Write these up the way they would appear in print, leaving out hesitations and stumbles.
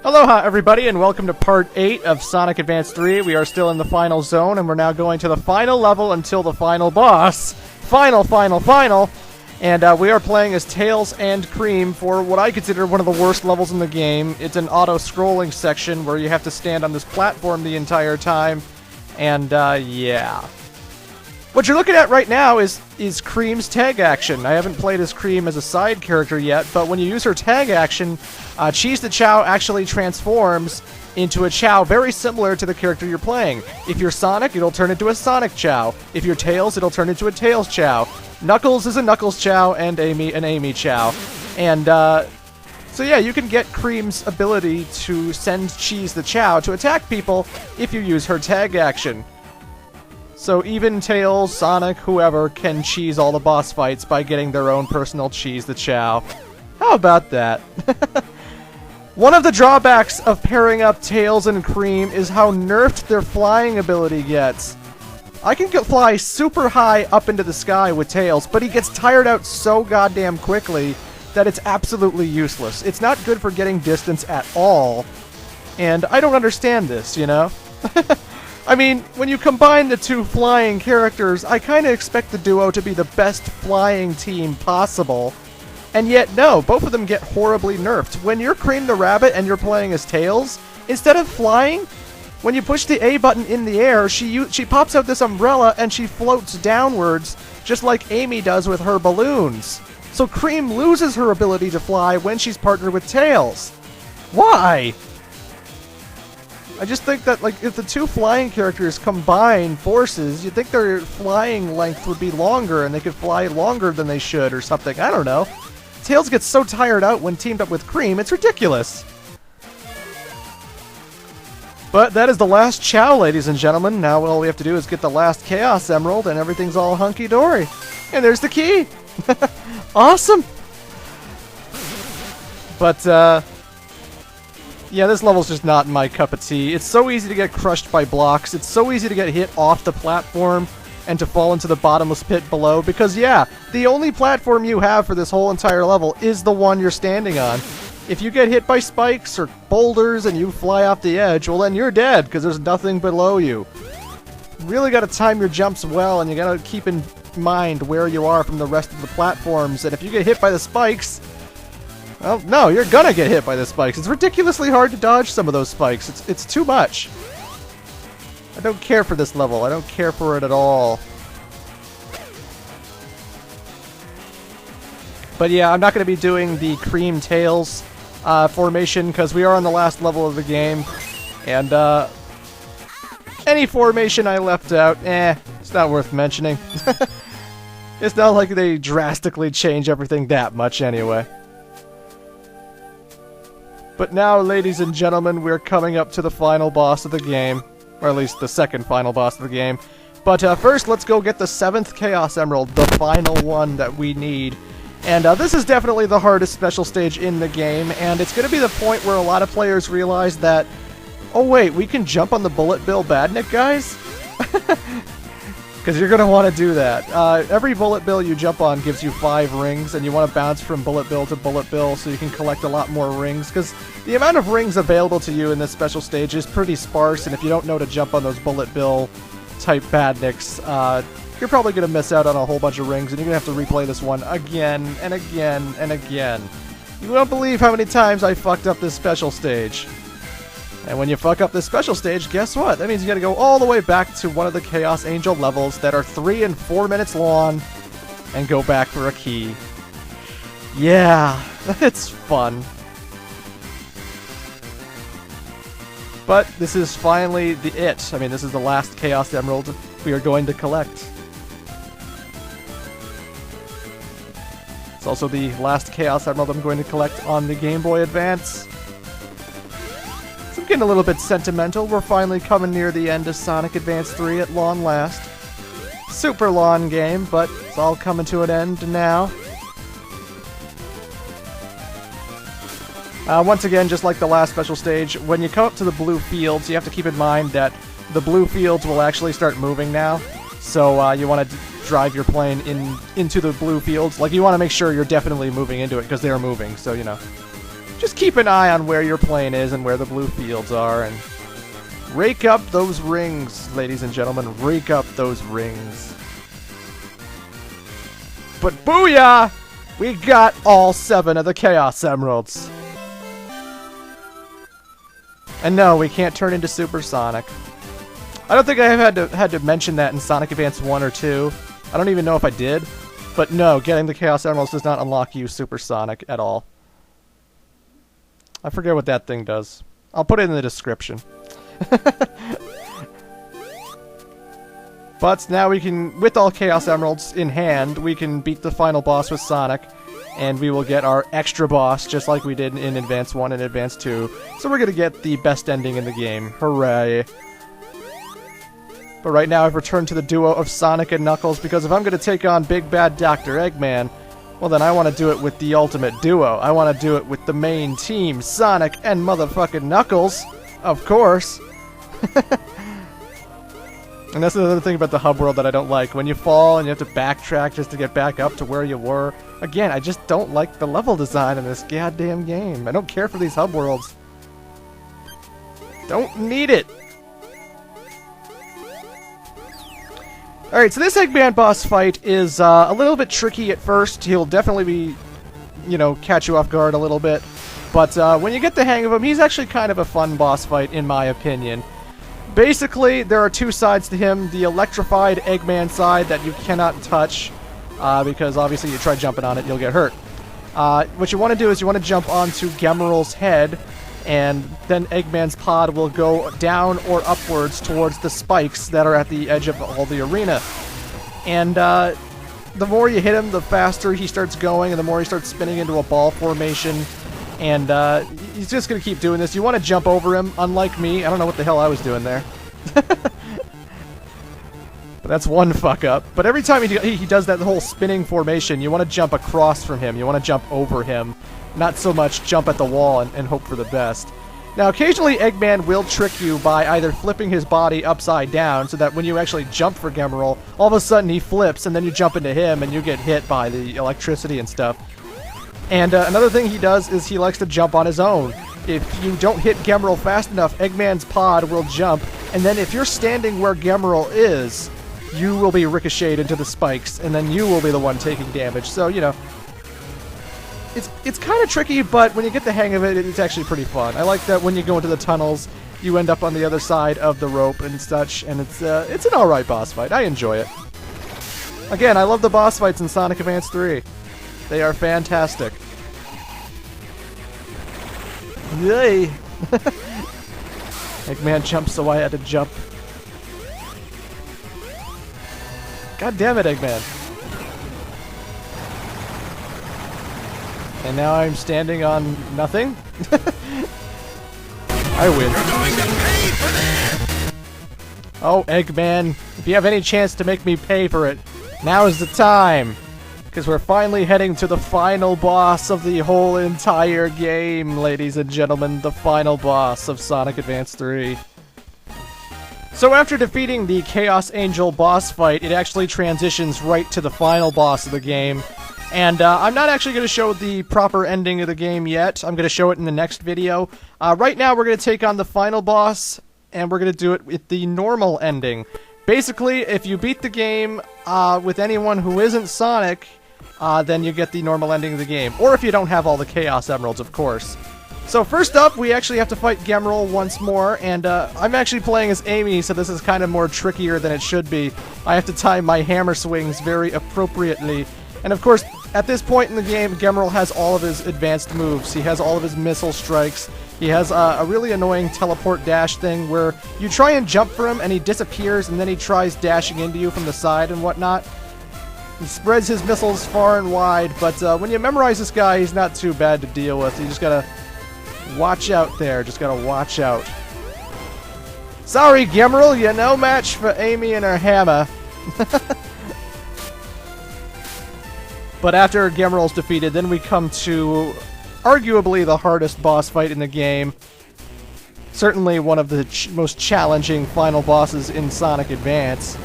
Aloha everybody and welcome to part 8 of Sonic Advance 3. We are still in the final zone and we're now going to the final level until the final boss. Final! And we are playing as Tails and Cream for what I consider one of the worst levels in the game. It's an auto-scrolling section where you have to stand on this platform the entire time. And yeah. What you're looking at right now is Cream's tag action. I haven't played as Cream as a side character yet, but when you use her tag action, Cheese the Chow actually transforms into a Chow very similar to the character you're playing. If you're Sonic, it'll turn into a Sonic Chow. If you're Tails, it'll turn into a Tails Chow. Knuckles is a Knuckles Chow, and Amy an Amy Chow. And so yeah, you can get Cream's ability to send Cheese the Chow to attack people if you use her tag action. So even Tails, Sonic, whoever can cheese all the boss fights by getting their own personal Cheese the Chow. How about that? One of the drawbacks of pairing up Tails and Cream is how nerfed their flying ability gets. I can fly super high up into the sky with Tails, but he gets tired out so goddamn quickly that it's absolutely useless. It's not good for getting distance at all, and I don't understand this, you know? I mean, when you combine the two flying characters, I kind of expect the duo to be the best flying team possible. And yet, no, both of them get horribly nerfed. When you're Cream the Rabbit and you're playing as Tails, instead of flying, when you push the A button in the air, she pops out this umbrella and she floats downwards, just like Amy does with her balloons. So Cream loses her ability to fly when she's partnered with Tails. Why? I just think that, like, if the two flying characters combine forces, you'd think their flying length would be longer and they could fly longer than they should or something. I don't know. Tails gets so tired out when teamed up with Cream, it's ridiculous. But that is the last Chow, ladies and gentlemen. Now all we have to do is get the last Chaos Emerald and everything's all hunky-dory. And there's the key! Awesome! But, yeah, this level's just not my cup of tea. It's so easy to get crushed by blocks. It's so easy to get hit off the platform and to fall into the bottomless pit below. Because, yeah, the only platform you have for this whole entire level is the one you're standing on. If you get hit by spikes or boulders and you fly off the edge, well, then you're dead because there's nothing below you. You really got to time your jumps well, and you got to keep in mind where you are from the rest of the platforms. And if you get hit by the spikes... well, no, you're gonna get hit by the spikes. It's ridiculously hard to dodge some of those spikes. It's too much. I don't care for this level. I don't care for it at all. But yeah, I'm not going to be doing the Cream Tails formation because we are on the last level of the game. And any formation I left out, it's not worth mentioning. It's not like they drastically change everything that much anyway. But now, ladies and gentlemen, we're coming up to the final boss of the game. Or at least the second final boss of the game. But first, let's go get the 7th Chaos Emerald, the final one that we need. And this is definitely the hardest special stage in the game, and it's going to be the point where a lot of players realize that, oh wait, we can jump on the Bullet Bill Badnik guys? Because you're going to want to do that. Every Bullet Bill you jump on gives you 5 rings, and you want to bounce from Bullet Bill to Bullet Bill so you can collect a lot more rings, because the amount of rings available to you in this special stage is pretty sparse, and if you don't know to jump on those Bullet Bill type Badniks, you're probably going to miss out on a whole bunch of rings, and you're going to have to replay this one again and again and again. You won't believe how many times I fucked up this special stage. And when you fuck up this special stage, guess what? That means you gotta go all the way back to one of the Chaos Angel levels that are 3 and 4 minutes long and go back for a key. Yeah, it's fun. But this is finally it. I mean, this is the last Chaos Emerald we are going to collect. It's also the last Chaos Emerald I'm going to collect on the Game Boy Advance. So I'm getting a little bit sentimental. We're finally coming near the end of Sonic Advance 3 at long last. Super long game, but it's all coming to an end now. Once again, just like the last special stage, when you come up to the blue fields, you have to keep in mind that the blue fields will actually start moving now. So you want to drive your plane into the blue fields. Like, you want to make sure you're definitely moving into it, because they're moving, so, you know. just keep an eye on where your plane is and where the blue fields are, and rake up those rings, ladies and gentlemen. Rake up those rings. But booyah! We got all 7 of the Chaos Emeralds. And no, we can't turn into Super Sonic. I don't think I have had to mention that in Sonic Advance 1 or 2. I don't even know if I did. But no, getting the Chaos Emeralds does not unlock you Super Sonic at all. I forget what that thing does. I'll put it in the description. But now we can, with all Chaos Emeralds in hand, we can beat the final boss with Sonic. And we will get our extra boss, just like we did in Advance 1 and Advance 2. So we're going to get the best ending in the game. Hooray. But right now I've returned to the duo of Sonic and Knuckles, because if I'm going to take on Big Bad Dr. Eggman, well then I want to do it with the ultimate duo. I want to do it with the main team, Sonic and motherfucking Knuckles. Of course. And that's another thing about the hub world that I don't like. When you fall and you have to backtrack just to get back up to where you were. Again, I just don't like the level design in this goddamn game. I don't care for these hub worlds. Don't need it. Alright, so this Eggman boss fight is a little bit tricky at first. He'll definitely be, you know, catch you off guard a little bit. But when you get the hang of him, he's actually kind of a fun boss fight, in my opinion. Basically, there are 2 sides to him. The electrified Eggman side that you cannot touch, because obviously you try jumping on it, you'll get hurt. What you want to do is you want to jump onto Gemeral's head, and then Eggman's pod will go down or upwards towards the spikes that are at the edge of all the arena. And the more you hit him, the faster he starts going, and the more he starts spinning into a ball formation. And he's just going to keep doing this. You want to jump over him, unlike me. I don't know what the hell I was doing there. But that's one fuck up. But every time he does that whole spinning formation, you want to jump across from him. You want to jump over him. Not so much jump at the wall and hope for the best. Now, occasionally Eggman will trick you by either flipping his body upside down so that when you actually jump for Gemeral, all of a sudden he flips and then you jump into him and you get hit by the electricity and stuff. And another thing he does is he likes to jump on his own. If you don't hit Gemeral fast enough, Eggman's pod will jump, and then if you're standing where Gemeral is, you will be ricocheted into the spikes, and then you will be the one taking damage. So, you know, it's kind of tricky, but when you get the hang of it, it's actually pretty fun. I like that when you go into the tunnels, you end up on the other side of the rope and such, and it's an alright boss fight. I enjoy it. Again, I love the boss fights in Sonic Advance 3. They are fantastic. Yay! Eggman jumped, so I had to jump. God damn it, Eggman. And now I'm standing on nothing? I win. You're going to pay for this! Oh, Eggman, if you have any chance to make me pay for it, now is the time! Because we're finally heading to the final boss of the whole entire game, ladies and gentlemen. The final boss of Sonic Advance 3. So after defeating the Chaos Angel boss fight, it actually transitions right to the final boss of the game. And I'm not actually going to show the proper ending of the game yet. I'm going to show it in the next video. Right now we're going to take on the final boss, and we're going to do it with the normal ending. Basically, if you beat the game with anyone who isn't Sonic, then you get the normal ending of the game. Or if you don't have all the Chaos Emeralds, of course. So first up, we actually have to fight Gemeral once more, and I'm actually playing as Amy, so this is kind of more trickier than it should be. I have to time my hammer swings very appropriately. And of course, at this point in the game, Gemeral has all of his advanced moves. He has all of his missile strikes. He has a really annoying teleport dash thing where you try and jump for him and he disappears and then he tries dashing into you from the side and whatnot. He spreads his missiles far and wide, but when you memorize this guy, he's not too bad to deal with. You just gotta watch out there. Just gotta watch out. Sorry, Gemeral, you're no match for Amy and her hammer. But after Gemeral's defeated, then we come to arguably the hardest boss fight in the game. Certainly one of the most challenging final bosses in Sonic Advance.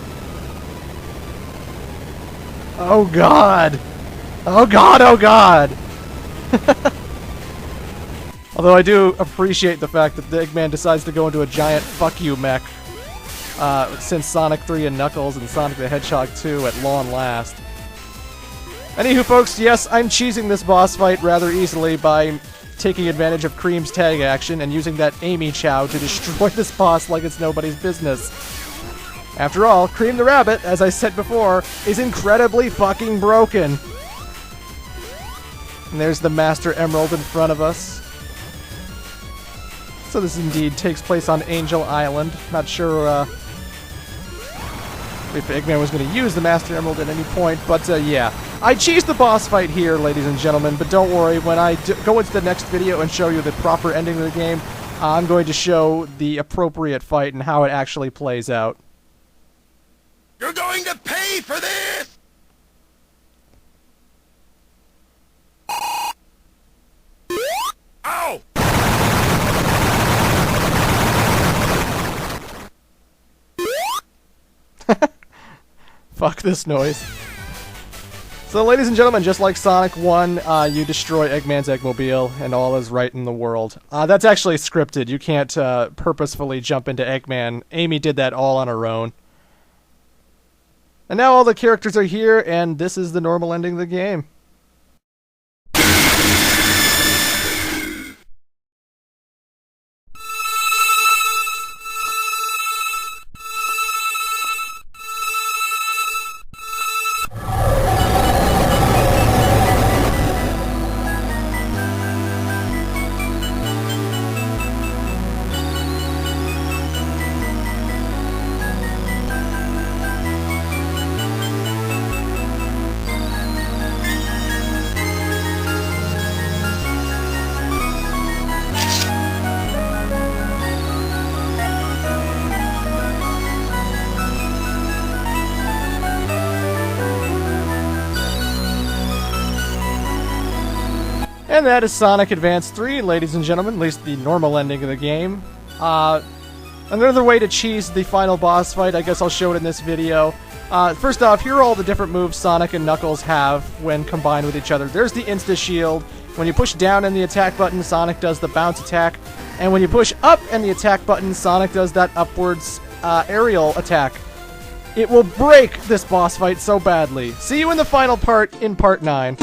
Oh god! Oh god, oh god! Although I do appreciate the fact that the Eggman decides to go into a giant fuck you mech since Sonic 3 and Knuckles and Sonic the Hedgehog 2 at long last. Anywho, folks, yes, I'm cheesing this boss fight rather easily by taking advantage of Cream's tag action and using that Amy Chow to destroy this boss like it's nobody's business. After all, Cream the Rabbit, as I said before, is incredibly fucking broken. And there's the Master Emerald in front of us. So this indeed takes place on Angel Island. Not sure if Eggman was going to use the Master Emerald at any point, but yeah. I cheesed the boss fight here, ladies and gentlemen, but don't worry, when I go into the next video and show you the proper ending of the game, I'm going to show the appropriate fight and how it actually plays out. You're going to pay for this! Ow! Fuck this noise. So, ladies and gentlemen, just like Sonic 1, you destroy Eggman's Eggmobile, and all is right in the world. That's actually scripted. You can't purposefully jump into Eggman. Amy did that all on her own. And now all the characters are here, and this is the normal ending of the game. And that is Sonic Advance 3, ladies and gentlemen, at least the normal ending of the game. Another way to cheese the final boss fight, I guess I'll show it in this video. First off, here are all the different moves Sonic and Knuckles have when combined with each other. There's the Insta-Shield. When you push down in the attack button, Sonic does the bounce attack. And when you push up in the attack button, Sonic does that upwards aerial attack. It will break this boss fight so badly. See you in the final part in Part 9.